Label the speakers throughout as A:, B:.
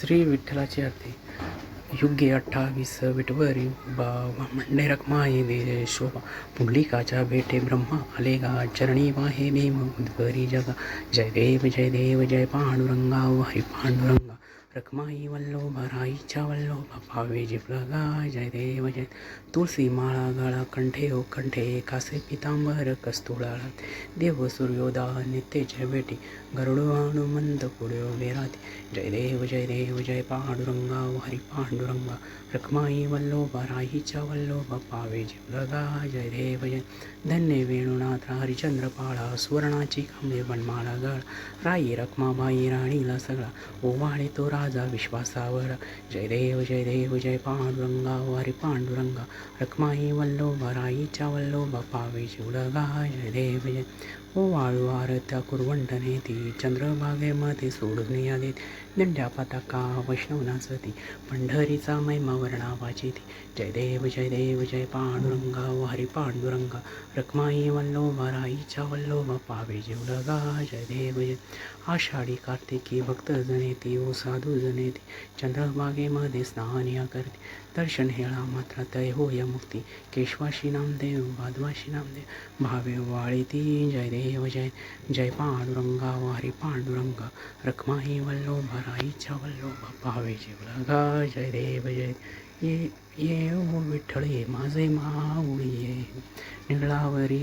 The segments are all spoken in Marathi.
A: श्री विठ्ठलाची आरती. युगे 28 विठवरी उभा मंडे रखमाये दे शोभा. पुंडलिकाच्या भेटे ब्रह्मा आले गा, चरणी वाहे भीम उद्भरी जगा. जय देव जय पांडुरंगा, हरी पांडुरंगा. रखमाई वल्लोभा राईच्या वल्लोभा, पावे जिपलगा. जय देव जय. तुळसी माळा गळा कंठे ओ कंठे, कासे पितांबर कस्तुळाळा. देव सूर्योदा नित्येच्या भेटी, गरुड हनुमंत पुढे उभे राहते. जय देव जय पांडुरंगा, हरी पांडुरंगा. रखमाई वल्लोभा राईच्या वल्लोभा, पावे जिपलगा. जय देव जय. धन्य वेणुनाथ हरिचंद्र पाळा, सुवर्णाची खांबे बनमाळा गळा. राई रखमाबाई राणीला सगळा, ओवाळे तो राजा विश्वासावळा. जय देव जय पांडुरंगा, हरी पांडुरंगा. रखमाई वल्लोभा राईच्या वल्लोभा, पावे जिवलगा. जय देव जय. ओवाळू आरत्या कुरवंटने ती, चंद्रभागेमध्ये सोडून या देत. दिंड्या पताका वैष्णव नाचती, पंढरीचा महिमा वर्णावाची ती. जय देव जय पांडुरंगा, हरी पांडुरंगा. रखमाई वल्लोभा राईच्या वल्लोभा, पावे जिवलगा. जय देव जय. आषाढी कार्तिकी भक्त जनेती, ओ साधू जनेती, चंद्रभागेमध्ये स्नान या करते. दर्शन हेळा मात्र तय होय मुक्ती, केशवाशी नामदेव वाधवाशी नामदेव, भावे वाळीती. जय देव जय. जय पांडुरंगा, हरी पांडुरंगा. रखमाई वल्लोभा राईच्या वल्लोभा, पावे जिवलगा. जय देव जय. ये ओ विठ्ठळे माझे माऊली ये, निळावरी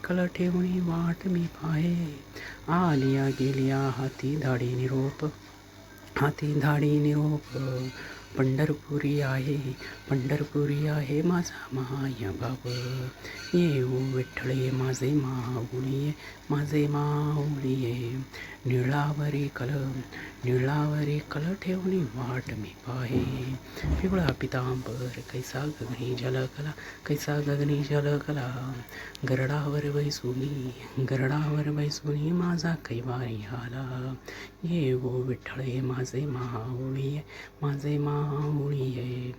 A: कल ठेवणी वाट मी पाहे. आलिया गेलिया हाती धाडी निरोप, पंढरपुरी आहे माझा माय बाप. ये ओ विठ्ठळे माझे माऊली ये, निळावरी कल ठेवणी वाट मी पाहे. पिवळा पितांबर कैसा गगनी जलकला, गरडावर बैसुनी माझा कैवारी आला. ये ओ विठ्ठळे माझे माऊली ये,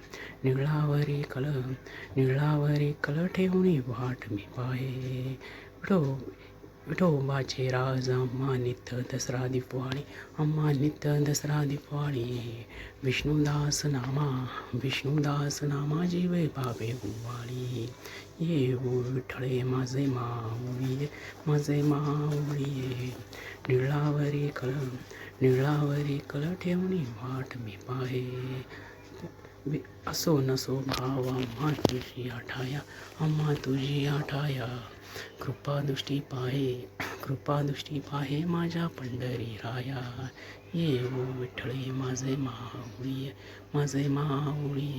A: निळावरी कल ठेवणी वाट मी पाहे. विठोबाचे राज अम्मा नित्य दसरा दिवाळी. विष्णुदास नामा जीवे पावे उवाळी. ये ओ विठ्ठळे माझे माऊली ये, निळावरी कल ठेवणी वाट मी पाहे. असो नसो भाव अम्मा तुझी आठाया, कृपादृष्टी पाहे माझ्या पंढरी राया. ये ओ विठ्ठळे माझे माऊली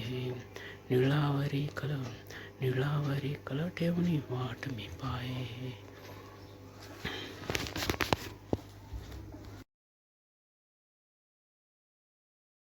A: ये, निळावरी कल ठेवणी वाट मी पाहे.